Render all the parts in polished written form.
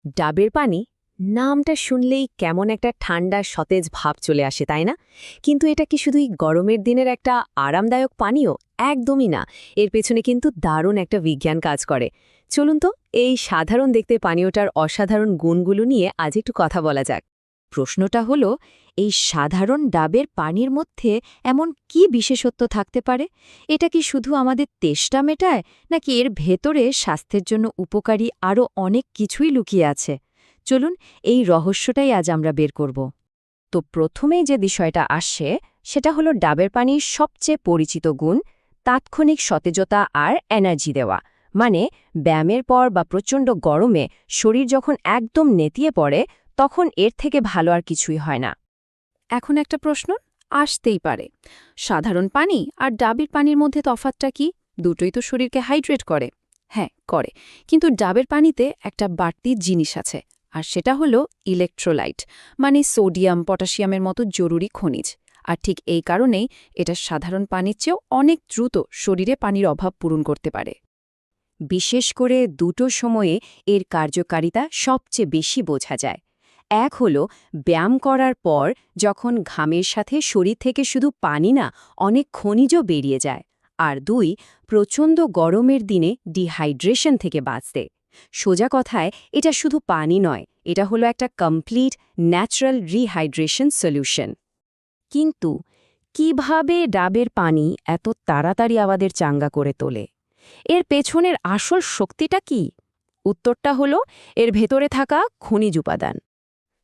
ডাবের পানি নামটা শুনলেই কেমন একটা ঠান্ডা সতেজ ভাব চলে আসে, তাই না? কিন্তু এটা কি শুধুই গরমের দিনের একটা আরামদায়ক পানীয়? একদমই না। এর পেছনে কিন্তু দারুণ একটা বিজ্ঞান কাজ করে। চলুন তো এই সাধারণ দেখতে পানীয়টার অসাধারণ গুণগুলো নিয়ে আজ একটু কথা বলা যাক। প্রশ্নটা হলো, এই সাধারণ ডাবের পানির মধ্যে এমন কি বিশেষত্ব থাকতে পারে? এটা কি শুধু আমাদের তেষ্টা মেটায়, নাকি এর ভেতরে স্বাস্থ্যের জন্য উপকারী আরও অনেক কিছুই লুকিয়ে আছে? চলুন এই রহস্যটাই আজ আমরা বের করব। তো প্রথমেই যে বিষয়টা আসে সেটা হলো ডাবের পানির সবচেয়ে পরিচিত গুণ, তাৎক্ষণিক সতেজতা আর এনার্জি দেওয়া। মানে ব্যায়ামের পর বা প্রচণ্ড গরমে শরীর যখন একদম নেতিয়ে পড়ে, তখন এর থেকে ভালো আর কিছুই হয় না। এখন একটা প্রশ্ন আসতেই পারে, সাধারণ পানি আর ডাবের পানির মধ্যে তফাৎটা কি? দুটোই তো শরীরকে হাইড্রেট করে। হ্যাঁ, করে। কিন্তু ডাবের পানিতে একটা বাড়তি জিনিস আছে, আর সেটা হলো ইলেকট্রোলাইট, মানে সোডিয়াম, পটাশিয়ামের মতো জরুরি খনিজ। আর ঠিক এই কারণেই এটা সাধারণ পানির চেয়েও অনেক দ্রুত শরীরে পানির অভাব পূরণ করতে পারে। বিশেষ করে দুটো সময়ে এর কার্যকারিতা সবচেয়ে বেশি বোঝা যায়। এক হলো ব্যায়াম করার পর যখন ঘামের সাথে শরীর থেকে শুধু পানি না, অনেক খনিজও বেরিয়ে যায়। আর দুই, প্রচণ্ড গরমের দিনে ডিহাইড্রেশন থেকে বাঁচতে। সোজা কথায় এটা শুধু পানি নয়, এটা হলো একটা কমপ্লিট ন্যাচারাল রিহাইড্রেশন সলিউশন। কিন্তু কিভাবে ডাবের পানি এত তাড়াতাড়ি আমাদের চাঙ্গা করে তোলে? এর পেছনের আসল শক্তিটা কি? উত্তরটা হলো এর ভেতরে থাকা খনিজ উপাদান।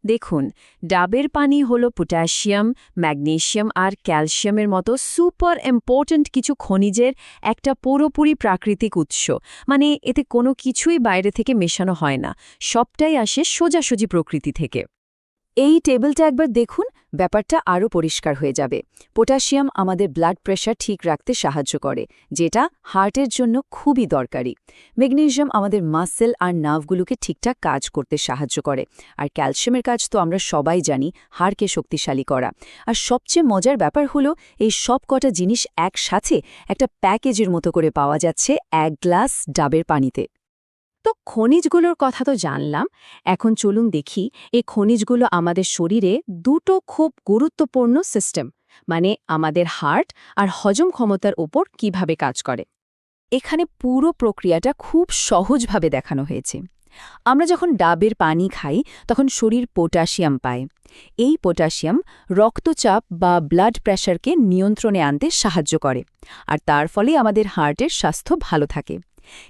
দেখুন, ডাবের পানি হলো পটাশিয়াম, ম্যাগনেসিয়াম আর ক্যালসিয়ামের মতো সুপার ইম্পর্ট্যান্ট কিছু খনিজের একটা পুরোপুরি প্রাকৃতিক উৎস। মানে এতে কোনো কিছুই বাইরে থেকে মেশানো হয় না, সবটাই আসে সোজাসুজি প্রকৃতি থেকে। এই টেবিলটা একবার দেখুন, ব্যাপারটা আরও পরিষ্কার হয়ে যাবে। পটাশিয়াম আমাদের ব্লাড প্রেশার ঠিক রাখতে সাহায্য করে, যেটা হার্টের জন্য খুবই দরকারি। ম্যাগনেসিয়াম আমাদের মাসেল আর নার্ভগুলোকে ঠিকঠাক কাজ করতে সাহায্য করে। আর ক্যালসিয়ামের কাজ তো আমরা সবাই জানি, হাড়কে শক্তিশালী করা। আর সবচেয়ে মজার ব্যাপার হলো, এই সব কটা জিনিস একসাথে একটা প্যাকেজের মতো করে পাওয়া যাচ্ছে এক গ্লাস ডাবের পানিতে। তো খনিজগুলোর কথা তো জানলাম, এখন চলুন দেখি এই খনিজগুলো আমাদের শরীরে দুটো খুব গুরুত্বপূর্ণ সিস্টেম, মানে আমাদের হার্ট আর হজম ক্ষমতার ওপর কিভাবে কাজ করে। এখানে পুরো প্রক্রিয়াটা খুব সহজভাবে দেখানো হয়েছে। আমরা যখন ডাবের পানি খাই তখন শরীর পটাশিয়াম পায়। এই পটাশিয়াম রক্তচাপ বা ব্লাড প্রেশারকে নিয়ন্ত্রণে আনতে সাহায্য করে, আর তার ফলে আমাদের হার্টের স্বাস্থ্য ভালো থাকে।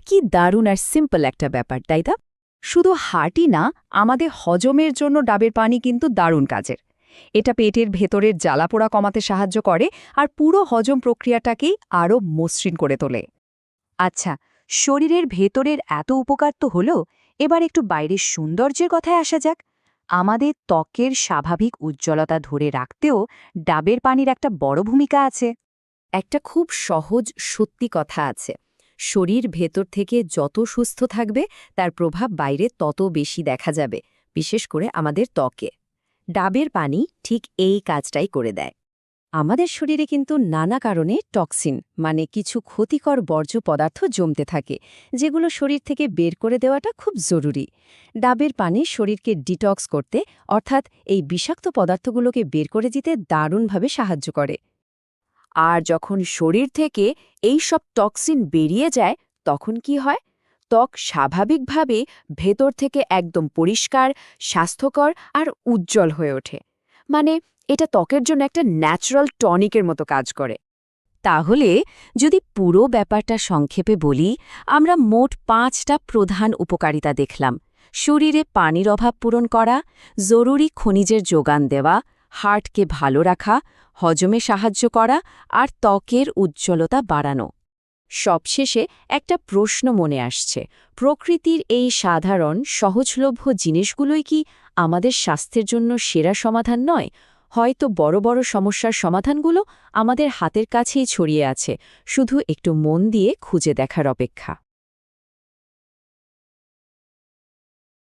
কি দারুণ আর সিম্পল একটা ব্যাপার, তাই না? শুধু হার্টই না, আমাদের হজমের জন্য ডাবের পানি কিন্তু দারুণ কাজের। এটা পেটের ভেতরের জ্বালাপোড়া কমাতে সাহায্য করে আর পুরো হজম প্রক্রিয়াটাকেই আরও মসৃণ করে তোলে। আচ্ছা, শরীরের ভেতরের এত উপকার তো হলো, এবার একটু বাইরের সৌন্দর্যের কথায় আসা যাক। আমাদের ত্বকের স্বাভাবিক উজ্জ্বলতা ধরে রাখতেও ডাবের পানির একটা বড় ভূমিকা আছে। একটা খুব সহজ সত্যি কথা আছে, শরীর ভেতর থেকে যত সুস্থ থাকবে তার প্রভাব বাইরে তত বেশি দেখা যাবে, বিশেষ করে আমাদের ত্বকে। ডাবের পানি ঠিক এই কাজটাই করে দেয়। আমাদের শরীরে কিন্তু নানা কারণে টক্সিন, মানে কিছু ক্ষতিকর বর্জ্য পদার্থ জমতে থাকে, যেগুলো শরীর থেকে বের করে দেওয়াটা খুব জরুরি। ডাবের পানি শরীরকে ডিটক্স করতে, অর্থাৎ এই বিষাক্ত পদার্থগুলোকে বের করে দিতে দারুণভাবে সাহায্য করে। আর যখন শরীর থেকে এই সব টক্সিন বেরিয়ে যায়, তখন কি হয়? ত্বক স্বাভাবিকভাবে ভেতর থেকে একদম পরিষ্কার, স্বাস্থ্যকর আর উজ্জ্বল হয়ে ওঠে। মানে এটা ত্বকের জন্য একটা ন্যাচারাল টনিকের মতো কাজ করে। তাহলে যদি পুরো ব্যাপারটা সংক্ষেপে বলি, আমরা মোট 5টা প্রধান উপকারিতা দেখলাম। শরীরে পানির অভাব পূরণ করা, জরুরি খনিজের যোগান দেওয়া, হার্টকে ভালো রাখা, হজমে সাহায্য করা আর ত্বকের উজ্জ্বলতা বাড়ানো। সবশেষে একটা প্রশ্ন মনে আসছে, প্রকৃতির এই সাধারণ সহজলভ্য জিনিসগুলোই কি আমাদের স্বাস্থ্যের জন্য সেরা সমাধান নয়? হয়তো বড় বড় সমস্যার সমাধানগুলো আমাদের হাতের কাছেই ছড়িয়ে আছে, শুধু একটু মন দিয়ে খুঁজে দেখার অপেক্ষা।